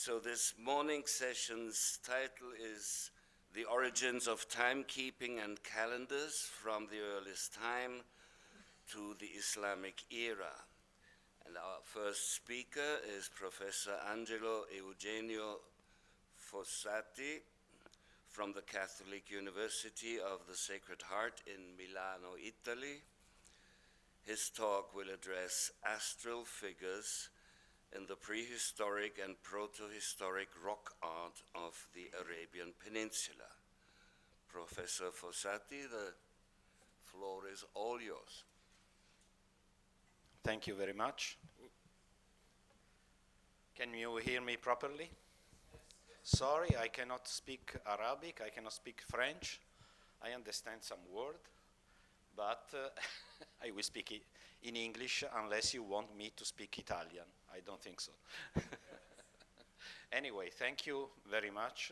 So this morning session's title is The Origins of Timekeeping and Calendars from the Earliest Time to the Islamic Era. And our first speaker is Professor Angelo Eugenio Fossati from the Catholic University of the Sacred Heart in Milano, Italy. His talk will address astral figures in the prehistoric and proto-historic rock art of the Arabian Peninsula. Professor Fossati, the floor is all yours. Thank you very much. Can you hear me properly? Sorry, I cannot speak Arabic, I cannot speak French. I understand some word, but I will speak it in English unless you want me to speak Italian. I don't think so. Anyway, thank you very much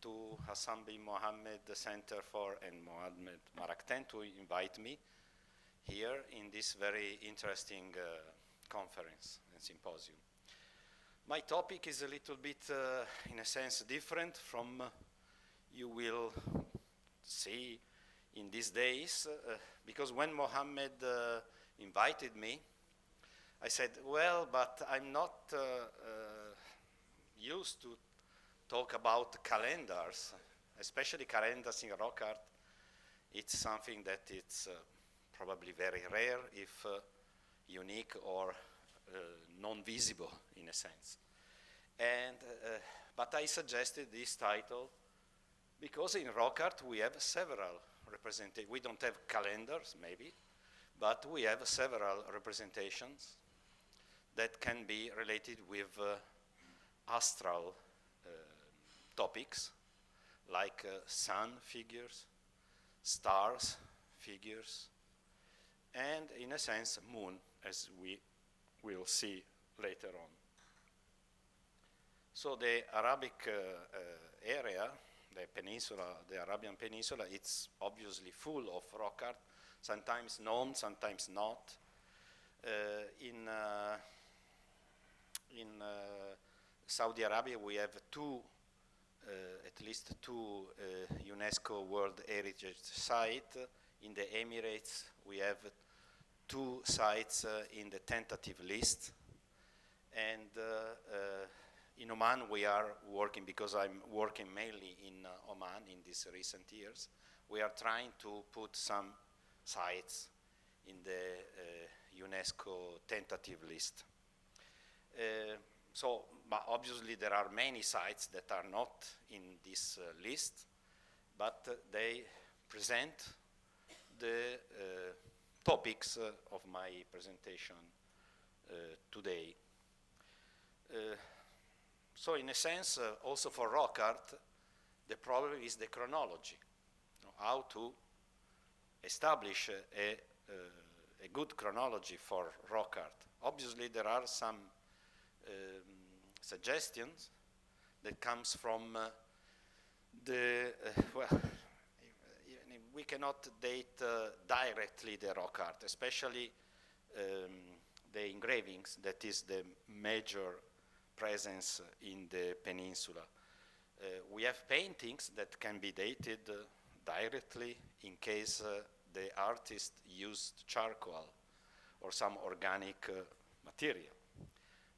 to Hassan bin Mohammed Center for and Mohammed Marakten to invite me here in this very interesting conference and symposium. My topic is a little bit, in a sense, different from you will see in these days, because when Mohammed invited me, I said, well, but I'm not used to talk about calendars, especially calendars in rock art. It's something that it's probably very rare, if unique or non-visible in a sense. And, but I suggested this title because in rock art we have several representations. We don't have calendars, maybe, but we have several representations that can be related with astral topics, like sun figures, stars figures, and in a sense, moon, as we will see later on. So the Arabic area, the peninsula, the Arabian Peninsula, it's obviously full of rock art, sometimes known, sometimes not. In Saudi Arabia, we have at least two UNESCO World Heritage sites. In the Emirates, we have two sites in the tentative list. And in Oman, we are working, because I'm working mainly in Oman in these recent years, we are trying to put some sites in the UNESCO tentative list. But obviously there are many sites that are not in this list, but they present the topics of my presentation today. So in a sense, also for rock art, the problem is the chronology, how to establish a good chronology for rock art. Obviously, there are some suggestions that comes from well, we cannot date directly the rock art, especially the engravings, that is the major presence in the peninsula. We have paintings that can be dated directly in case the artist used charcoal or some organic material.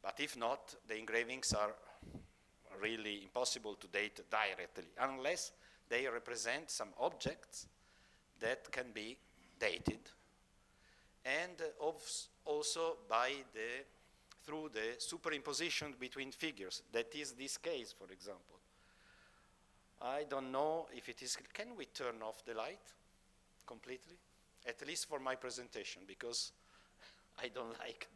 But if not, the engravings are really impossible to date directly, unless they represent some objects that can be dated, and also through the superimposition between figures. That is this case, for example. I don't know if it is, can we turn off the light completely? At least for my presentation, because I don't like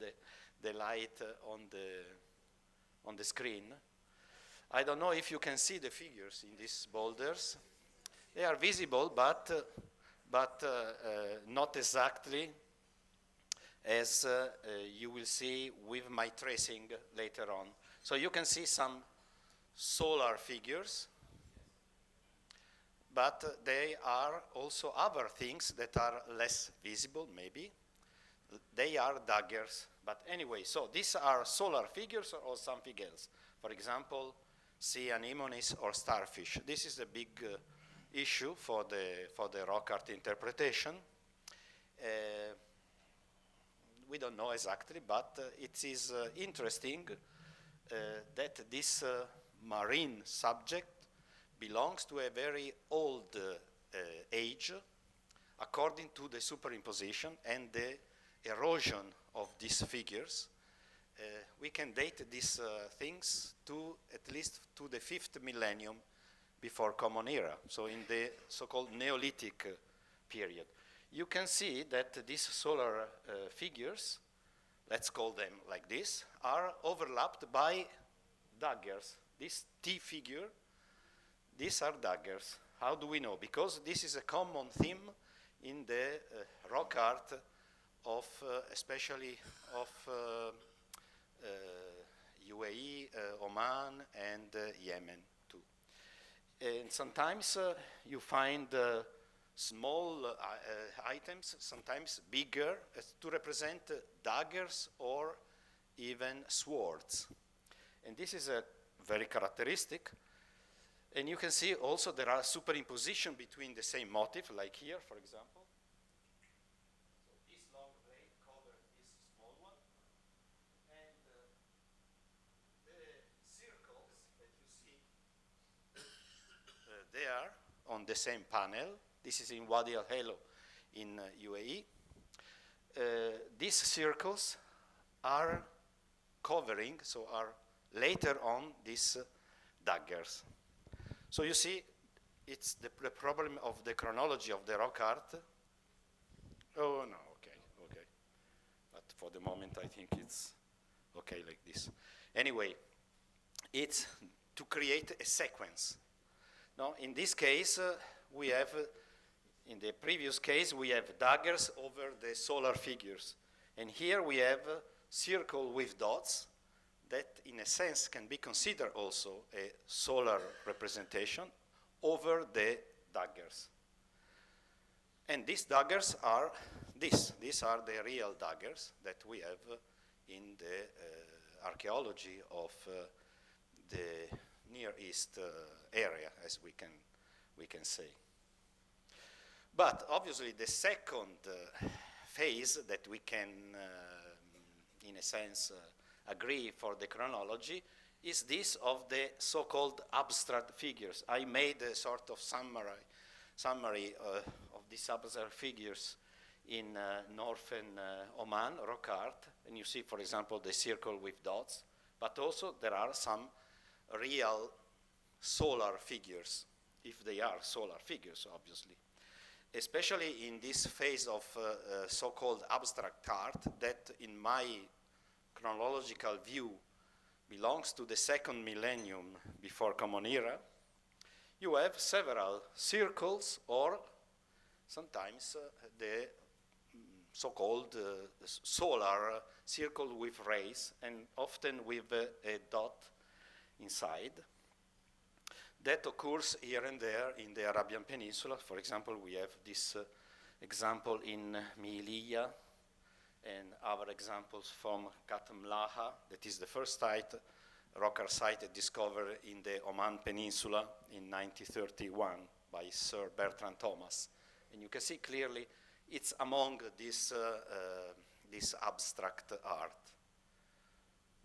the light on the screen. I don't know if you can see the figures in these boulders. They are visible, but not exactly as you will see with my tracing later on. So you can see some solar figures, but they are also other things that are less visible, maybe. They are daggers, but anyway, so these are solar figures or something else. For example, sea anemones or starfish. This is a big issue for the rock art interpretation. We don't know exactly, but it is interesting that this marine subject belongs to a very old age, according to the superimposition and the erosion of these figures. We can date these things to at least to the 5th millennium before Common Era, so in the so-called Neolithic period. You can see that these solar figures, let's call them like this, are overlapped by daggers. This T figure, these are daggers. How do we know? Because this is a common theme in the rock art of, especially of UAE, Oman, and Yemen too. And sometimes you find small items, sometimes bigger, to represent daggers or even swords. And this is a very characteristic. And you can see also there are superimposition between the same motif, like here, for example. So this long blade covers this small one. And the circles that you see there on the same panel, this is in Wadi Al Helo in UAE. These circles are covering, so are later on these daggers. So you see, it's the problem of the chronology of the rock art. Oh, no, okay. But for the moment, I think it's okay like this. Anyway, it's to create a sequence. Now, in this case, we have, in the previous case, we have daggers over the solar figures. And here we have a circle with dots that, in a sense, can be considered also a solar representation over the daggers. And these daggers are these are the real daggers that we have in the archaeology of the Near East area, as we can say. But obviously, the second phase that we can, in a sense, agree for the chronology is this of the so-called abstract figures. I made a sort of summary of these abstract figures in northern Oman, rock art, and you see, for example, the circle with dots, but also there are some real solar figures, if they are solar figures, obviously. Especially in this phase of so-called abstract art that, in my chronological view, belongs to the 2nd millennium before Common Era, you have several circles or sometimes the so-called solar circle with rays, and often with a dot inside. That occurs here and there in the Arabian Peninsula. For example, we have this example in Mi'liya, and other examples from Katamlaha, that is the first rock art site discovered in the Oman Peninsula in 1931 by Sir Bertrand Thomas. And you can see clearly it's among this abstract art.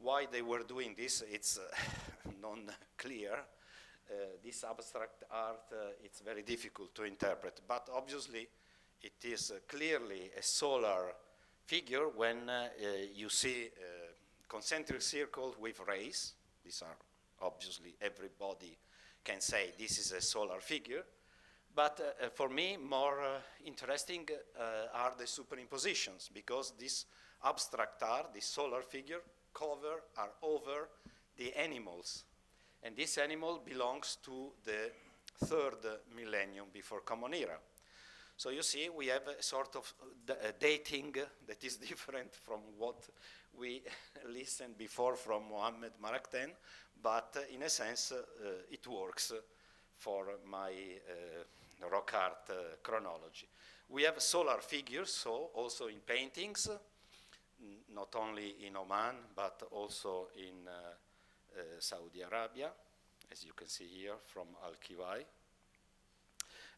Why they were doing this, it's non-clear. This abstract art, it's very difficult to interpret, but obviously it is clearly a solar figure when you see concentric circles with rays. These are obviously, everybody can say this is a solar figure, but for me more interesting are the superimpositions, because this abstract art, this solar figure, are over the animals. And this animal belongs to the 3rd millennium before Common Era. So you see, we have a sort of dating that is different from what we listened before from Mohammed Marakten, but in a sense, it works for my rock art chronology. We have solar figures, so also in paintings, not only in Oman, but also in Saudi Arabia, as you can see here from Al-Kiwai,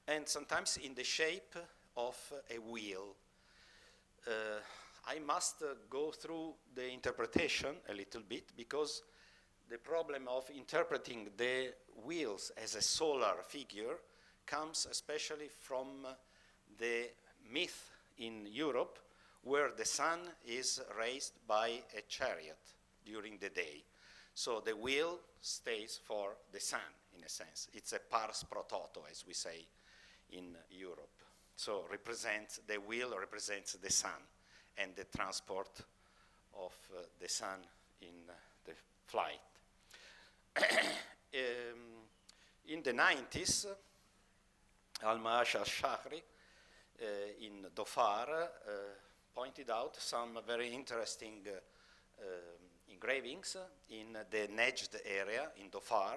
and sometimes in the shape of a wheel. I must go through the interpretation a little bit, because the problem of interpreting the wheels as a solar figure comes especially from the myth in Europe, where the sun is raised by a chariot during the day. So the wheel stays for the sun, in a sense. It's a pars pro toto, as we say in Europe. So the wheel represents the sun and the transport of the sun in the flight. In the 90s, Al-Maash al-Shahri in Dhofar pointed out some very interesting engravings in the Nejd area in Dhofar,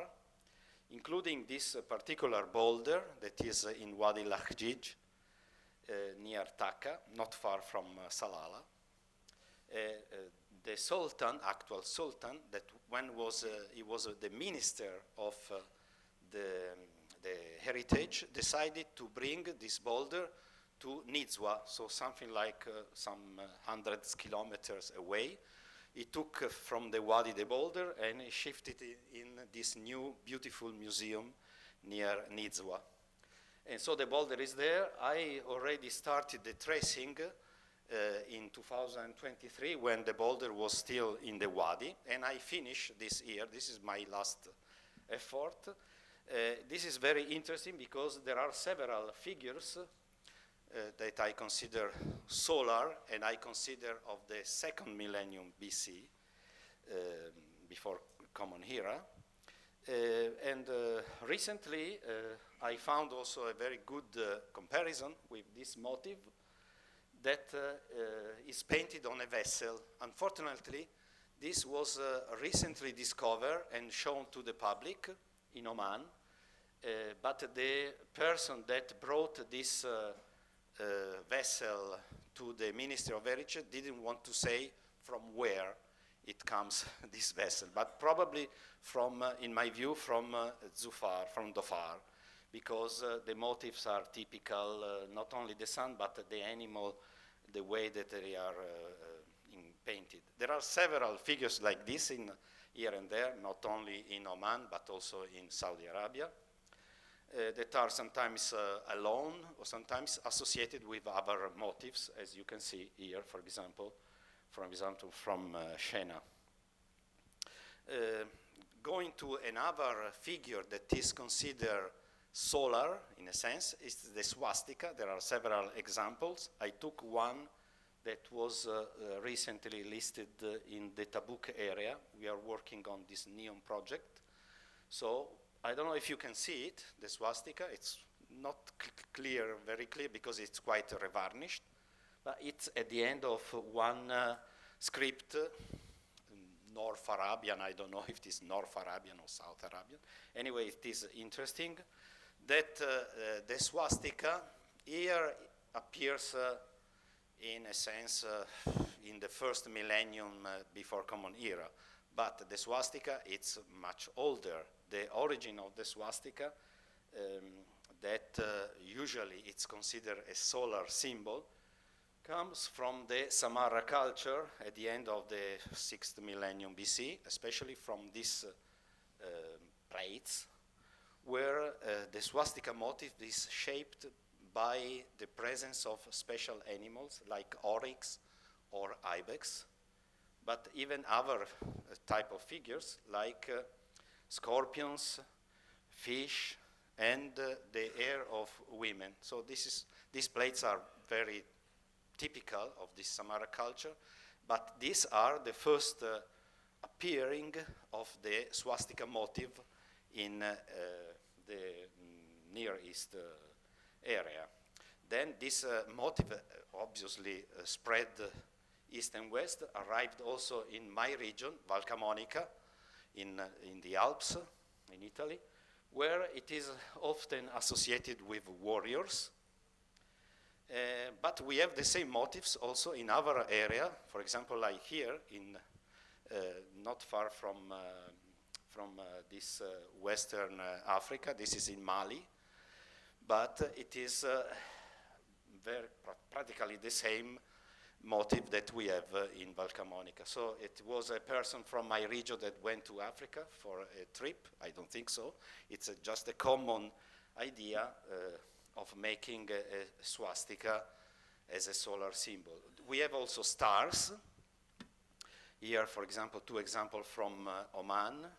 including this particular boulder that is in Wadi Lakhjij, near Taka, not far from Salalah. The Sultan, actual Sultan, that he was the minister of the heritage, decided to bring this boulder to Nizwa, so something like some hundreds kilometers away. He took from the Wadi the boulder and he shifted it in this new beautiful museum near Nizwa. And so the boulder is there. I already started the tracing in 2023 when the boulder was still in the Wadi, and I finished this year. This is my last effort. This is very interesting because there are several figures that I consider solar, and I consider of the second millennium BC, before Common Era. Recently, I found also a very good comparison with this motif that is painted on a vessel. Unfortunately, this was recently discovered and shown to the public in Oman, but the person that brought this vessel to the Ministry of Heritage didn't want to say from where it comes, this vessel, but probably from, in my view, from Zufar, from Dhofar, because the motifs are typical, not only the sun, but the animal, the way that they are painted. There are several figures like this in here and there, not only in Oman, but also in Saudi Arabia, that are sometimes alone or sometimes associated with other motifs, as you can see here, for example, from Shena. Going to another figure that is considered solar, in a sense, is the swastika. There are several examples. I took one that was recently listed in the Tabuk area. We are working on this neon project. So I don't know if you can see it, the swastika. It's not clear, very clear, because it's quite revarnished. But it's at the end of one script, North Arabian. I don't know if it is North Arabian or South Arabian. Anyway, it is interesting that the swastika here appears in a sense in the first millennium before Common Era. But the swastika, it's much older. The origin of the swastika, that usually it's considered a solar symbol, comes from the Samarra culture at the end of the 6th millennium BC, especially from these plates, where the swastika motif is shaped by the presence of special animals like oryx or ibex, but even other type of figures like scorpions, fish, and the hair of women. So these plates are very typical of this Samarra culture, but these are the first appearing of the swastika motif in the Near East area. Then this motif obviously spread east and west, arrived also in my region, Val Camonica, in the Alps, in Italy, where it is often associated with warriors. But we have the same motifs also in other area, for example, like here, in not far from this Western Africa. This is in Mali, but it is practically the same motif that we have in Val Camonica. So it was a person from my region that went to Africa for a trip. I don't think so. It's just a common idea of making a swastika as a solar symbol. We have also stars. Here, for example, two examples from Oman.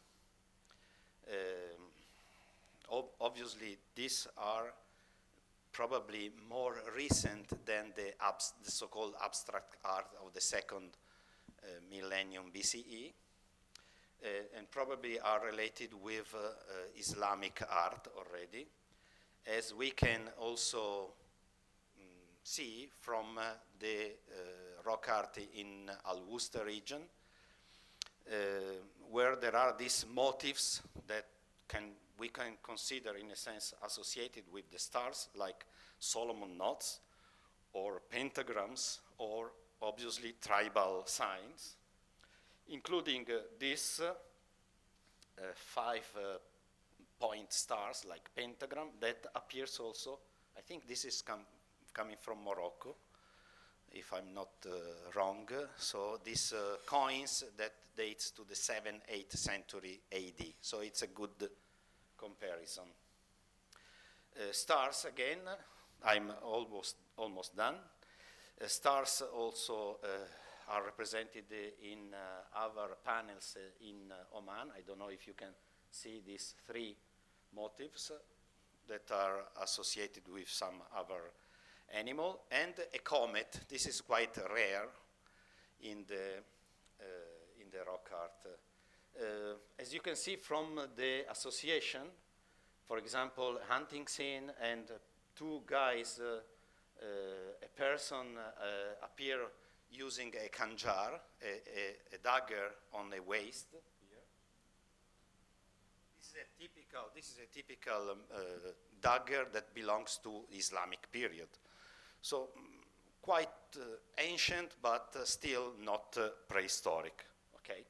Obviously, these are probably more recent than the so-called abstract art of the second millennium BCE, and probably are related with Islamic art already, as we can also see from the rock art in Al-Wusta region, where there are these motifs that we can consider in a sense associated with the stars, like Solomon knots or pentagrams, or obviously tribal signs, including these 5-point stars like pentagram that appears also. I think this is coming from Morocco, if I'm not wrong. So these coins that dates to the 7th, 8th century AD. So it's a good comparison. Stars again, I'm almost done. Stars also are represented in our panels in Oman. I don't know if you can see these 3 motifs that are associated with some other animal, and a comet. This is quite rare in the rock art. As you can see from the association, for example, hunting scene and 2 guys, a person appear using a khanjar, a dagger on a waist. Here. This is a typical dagger that belongs to Islamic period. So quite ancient, but still not prehistoric. Okay.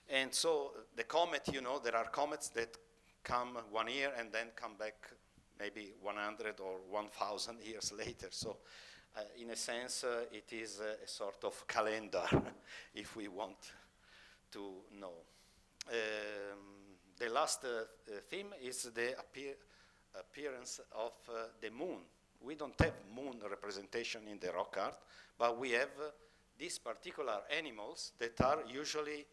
And so the comet, you know, there are comets that come 1 year and then come back maybe 100 or 1,000 years later. So in a sense, it is a sort of calendar, if we want to know. The last theme is the appearance of the moon. We don't have moon representation in the rock art, but we have these particular animals that are usually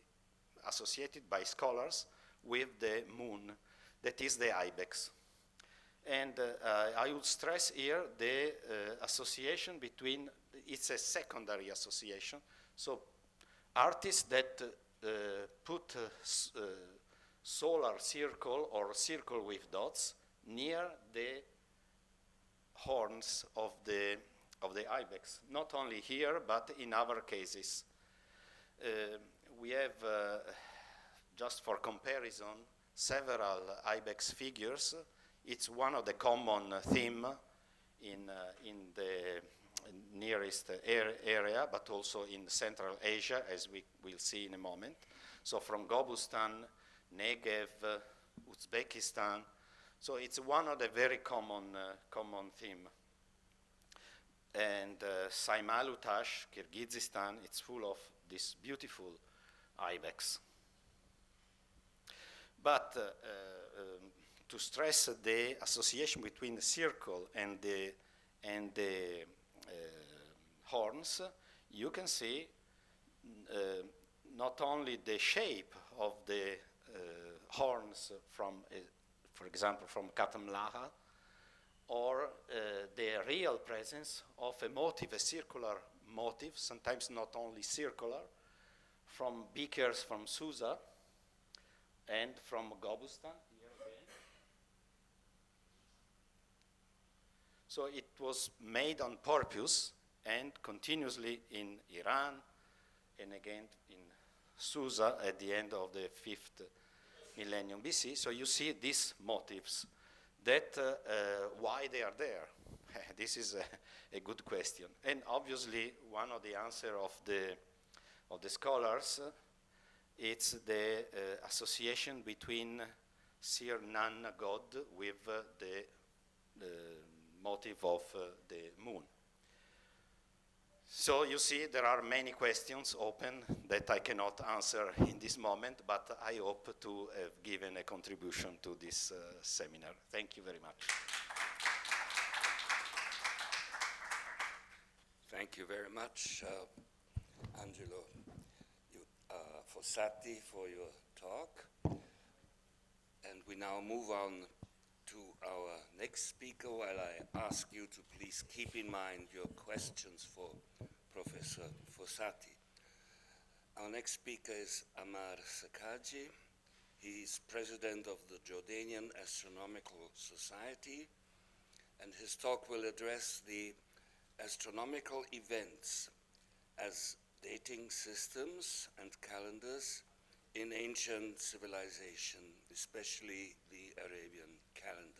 associated by scholars with the moon, that is the ibex. And I would stress here the association between, it's a secondary association, so artists that put solar circle or circle with dots near the horns of the ibex, not only here, but in other cases. We have, just for comparison, several ibex figures. It's one of the common theme in the nearest area, but also in Central Asia, as we will see in a moment. So from Gobustan, Negev, Uzbekistan. So it's one of the very common theme. And Saymalutash, Kyrgyzstan, it's full of this beautiful ibex. But to stress the association between the circle and the horns, you can see not only the shape of the horns from, for example, from Katamlaha, or the real presence of a motif, a circular motif, sometimes not only circular, from beakers from Susa and from Gobustan. Here again. So it was made on purpose and continuously in Iran and again in Susa at the end of the 5th millennium BC. So you see these motifs. That why they are there? This is a good question. And obviously, one of the answers of the scholars It's the association between Sir Nan god with the motive of the moon. So you see, there are many questions open that I cannot answer in this moment, but I hope to have given a contribution to this seminar. Thank you very much. Thank you very much, Angelo Fossati, for your talk. And we now move on to our next speaker, while I ask you to please keep in mind your questions for Professor Fossati. Our next speaker is Amar Sakaji. He is president of the Jordanian Astronomical Society, and his talk will address the astronomical events as dating systems and calendars in ancient civilization, especially the Arabian calendar.